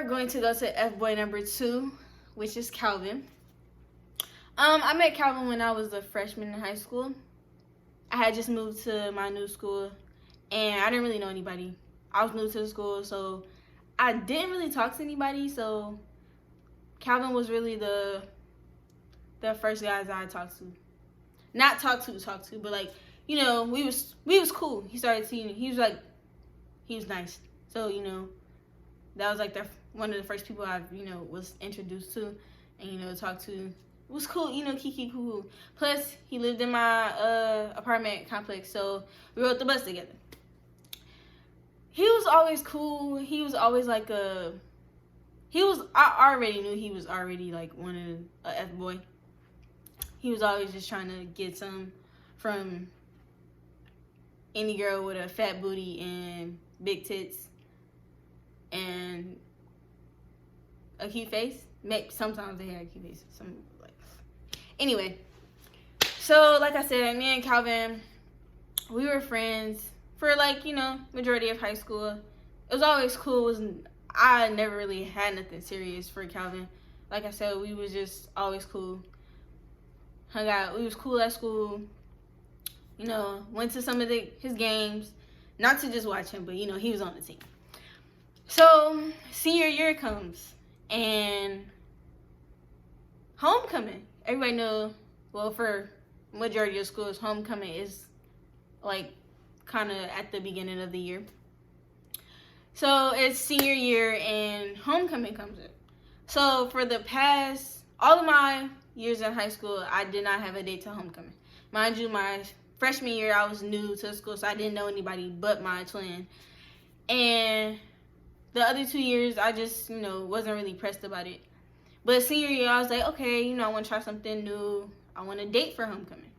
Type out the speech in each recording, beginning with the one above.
going to go to F-boy number 2, which is Calvin. I met Calvin when I was a freshman in high school. I had just moved to my new school, and I didn't really know anybody. I was new to the school, so I didn't really talk to anybody. So Calvin was really the first guys that I talked to. Not talk to, but like, you know, we was cool. He started seeing, he was nice. So, you know, that was like one of the first people I, you know, was introduced to and, you know, talked to. It was cool, you know, kiki cool. Plus, he lived in my apartment complex, so we rode the bus together. He was always cool. He was always like I already knew he was already like one of a F-boy. He was always just trying to get some from any girl with a fat booty and big tits and a cute face. Sometimes they had a cute face. Anyway, so like I said, me and Calvin, we were friends for like, you know, majority of high school. It was always cool. I never really had nothing serious for Calvin. Like I said, we was just always cool. Hung out. We was cool at school. You know, went to some of his games. Not to just watch him, but, you know, he was on the team. So, senior year comes. And homecoming. Everybody know, well, for majority of schools, homecoming is, like, kind of at the beginning of the year. So, it's senior year, and homecoming comes in. So, for the past, all of my years in high school, I did not have a date to homecoming. Mind you, my freshman year, I was new to school, so I didn't know anybody but my twin. And the other 2 years, I just, you know, wasn't really pressed about it. But senior year, I was like, okay, you know, I want to try something new. I want a date for homecoming.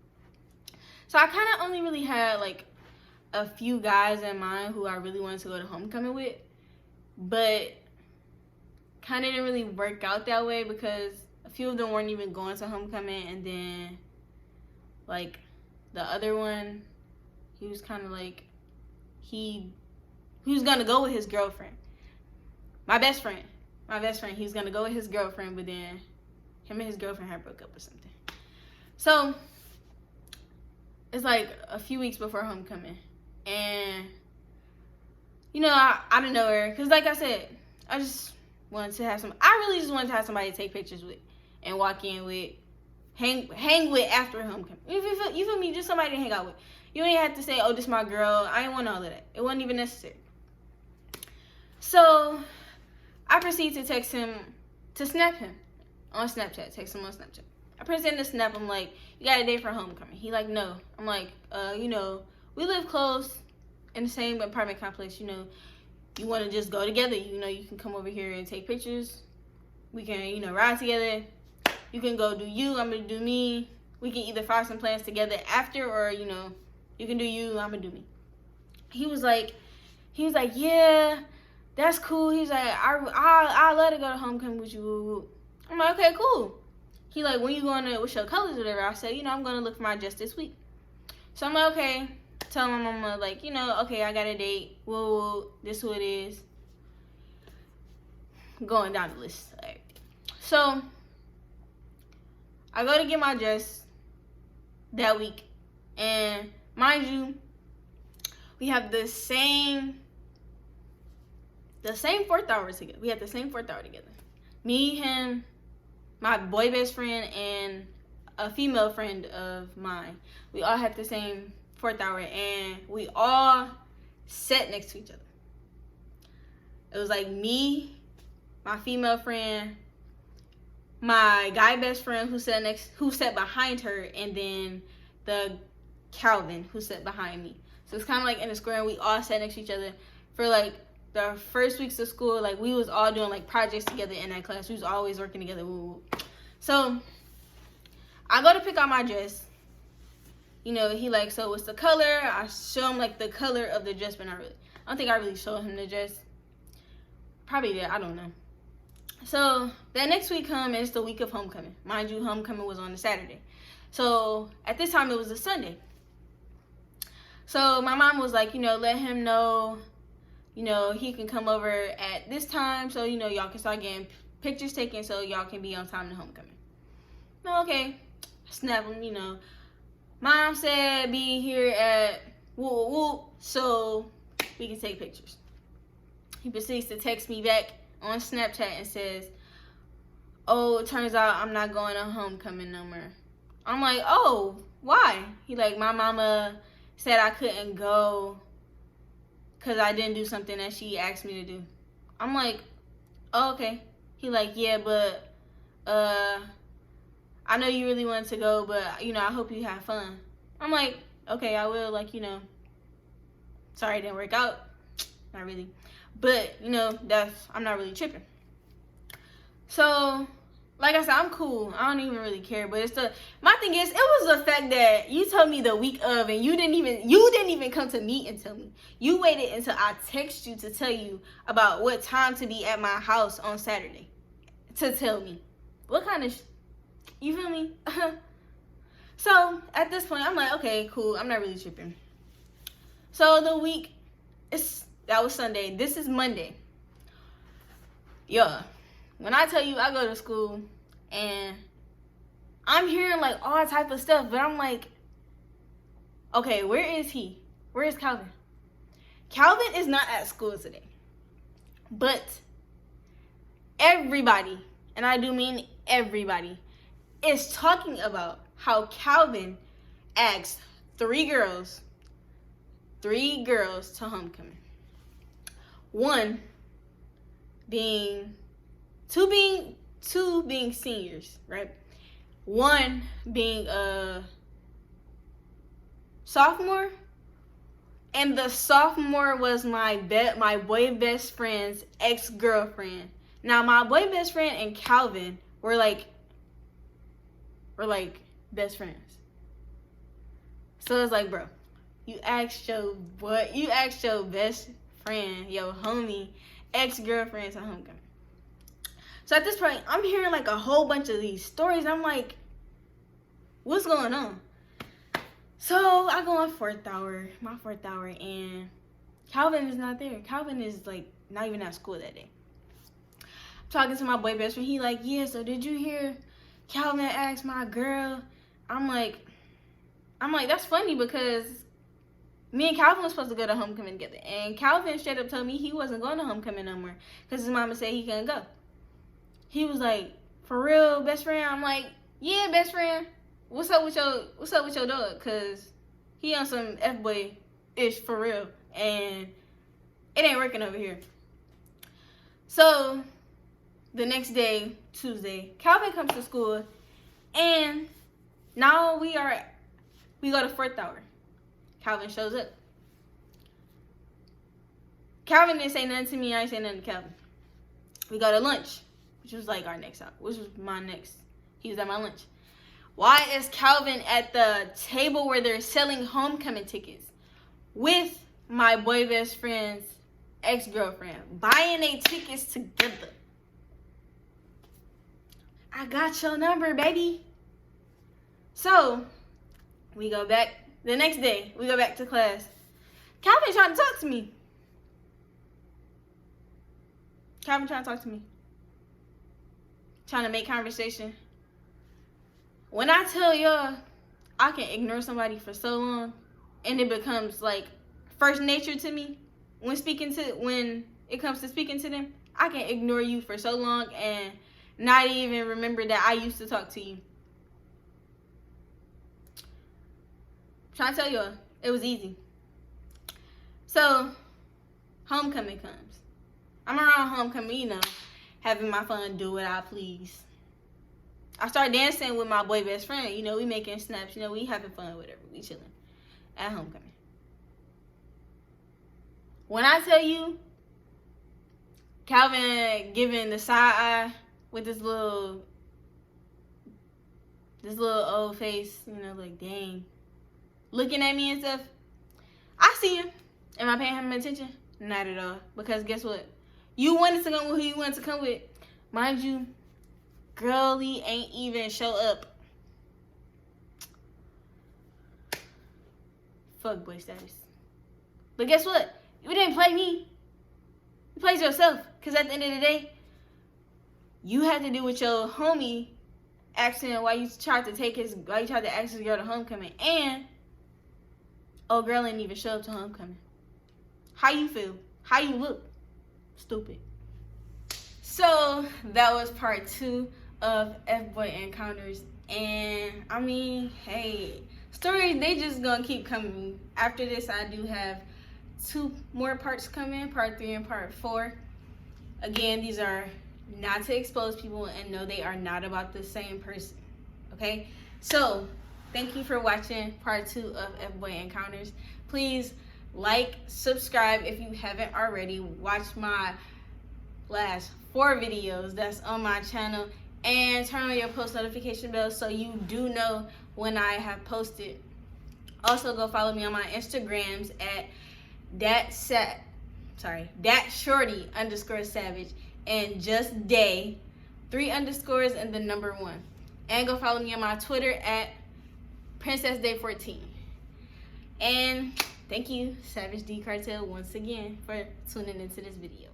So I kind of only really had, like, a few guys in mind who I really wanted to go to homecoming with. But kind of didn't really work out that way because a few of them weren't even going to homecoming, and then, like, the other one, he was kind of like, he was going to go with his girlfriend. My best friend, he was going to go with his girlfriend, but then him and his girlfriend had broke up or something. So, it's like a few weeks before homecoming, and, you know, I don't know her, because like I said, I really just wanted to have somebody to take pictures with and walk in with, hang with after homecoming. You feel me? Just somebody to hang out with. You ain't have to say, oh, this my girl. I ain't want all of that. It wasn't even necessary. So, I proceed to text him, to snap him on Snapchat. Text him on Snapchat. I present the snap. I'm like, you got a date for homecoming? He like, no. I'm like, you know, we live close in the same apartment complex. You know, you want to just go together. You know, you can come over here and take pictures. We can, you know, ride together. You can go do you, I'm going to do me. We can either find some plans together after, or, you know, you can do you, I'm going to do me. He was like, yeah, that's cool. He's like, I love to go to homecoming with you. I'm like, okay, cool. He like, when you going to, what's your colors or whatever? I said, you know, I'm going to look for my dress this week. So I'm like, okay. Tell my mama, like, you know, okay, I got a date. Whoa, this is who it is. Going down the list. Right. So, I go to get my dress that week, and mind you, we have the same 4th hour together. We had the same 4th hour together. Me, him, my boy best friend, and a female friend of mine. We all had the same 4th hour, and we all sat next to each other. It was like me, my female friend, my guy best friend who sat behind her, and then the Calvin who sat behind me. So it's kind of like in a square, and we all sat next to each other for like the first weeks of school. Like, we was all doing like projects together in that class. We was always working together. So I go to pick out my dress. You know, he like, so what's the color? I show him like the color of the dress, but I don't think I really showed him the dress. Probably did, I don't know. So that next week come, and it's the week of homecoming. Mind you, homecoming was on a Saturday. So at this time, it was a Sunday. So my mom was like, you know, let him know he can come over at this time so, y'all can start getting pictures taken so y'all can be on time to homecoming. No, okay. Snap him, Mom said be here at whoop whoop so we can take pictures. He proceeds to text me back on Snapchat and says, oh, it turns out I'm not going to homecoming no more. I'm like, oh, why? He like, my mama said I couldn't go because I didn't do something that she asked me to do. I'm like, oh, okay. He like, yeah, but I know you really wanted to go, but I hope you have fun. I'm like, okay, I will. Like, sorry it didn't work out. Not really. But, I'm not really tripping. So, like I said, I'm cool. I don't even really care. But my thing is, it was the fact that you told me the week of, and you didn't even come to meet and tell me. You waited until I text you to tell you about what time to be at my house on Saturday to tell me. What kind of, you feel me? So at this point, I'm like, okay, cool. I'm not really tripping. So the week that was Sunday. This is Monday. Yeah. When I tell you I go to school and I'm hearing like all type of stuff, but I'm like, okay, where is he? Where is Calvin? Calvin is not at school today. But everybody, and I do mean everybody, is talking about how Calvin asked three girls to homecoming. Two being seniors, right? One being a sophomore, and the sophomore was my boy best friend's ex-girlfriend. Now my boy best friend and Calvin were like best friends. So it's like, bro, you asked your best friend, your homie, ex-girlfriend to homecoming. So at this point, I'm hearing like a whole bunch of these stories. I'm like, what's going on? So I go on my fourth hour, and Calvin is not there. Calvin is like not even at school that day. I'm talking to my boy best friend. He like, yeah, so did you hear Calvin asked my girl? I'm like, that's funny because me and Calvin was supposed to go to homecoming together. And Calvin straight up told me he wasn't going to homecoming no more because his mama said he couldn't go. He was like, for real, best friend? I'm like, yeah, best friend. What's up with your dog? Cause he on some F-boy-ish for real. And it ain't working over here. So the next day, Tuesday, Calvin comes to school, and now we go to fourth hour. Calvin shows up. Calvin didn't say nothing to me. I ain't say nothing to Calvin. We go to lunch, which was like our next stop, which was my next. He was at my lunch. Why is Calvin at the table where they're selling homecoming tickets with my boy best friend's ex-girlfriend, buying their tickets together? I got your number, baby. So we go back the next day. We go back to class. Calvin trying to talk to me. Calvin trying to talk to me. Trying to make conversation. When I tell y'all I can ignore somebody for so long and it becomes like first nature to me when it comes to speaking to them, I can ignore you for so long and not even remember that I used to talk to you. I'm trying to tell y'all, it was easy. So homecoming comes. I'm around homecoming, having my fun, do what I please. I start dancing with my boy best friend. We making snaps. We having fun, whatever. We chilling at homecoming. When I tell you, Calvin giving the side eye with this little old face, like dang, looking at me and stuff. I see him. Am I paying him attention? Not at all. Because guess what? You wanted to come with who you wanted to come with. Mind you, girlie ain't even show up. Fuck boy status. But guess what? You didn't play me. You played yourself. Because at the end of the day, you had to do with your homie asking why you tried to ask his girl to homecoming. And old girl ain't even show up to homecoming. How you feel? How you look? Stupid. So that was part 2 of F-Boy Encounters. And I mean, hey, stories, they just gonna keep coming. After this, I do have 2 more parts coming, part 3 and part 4. Again, these are not to expose people, and no, they are not about the same person. Okay? So, thank you for watching part 2 of F-Boy Encounters. Please like, subscribe if you haven't already. Watch my last 4 videos that's on my channel, and turn on your post notification bell so you do know when I have posted. Also, go follow me on my Instagrams at datshorty_savage and just day 3 underscores and the number 1. And go follow me on my Twitter at princessday14. And thank you, Savage D Cartel, once again for tuning into this video.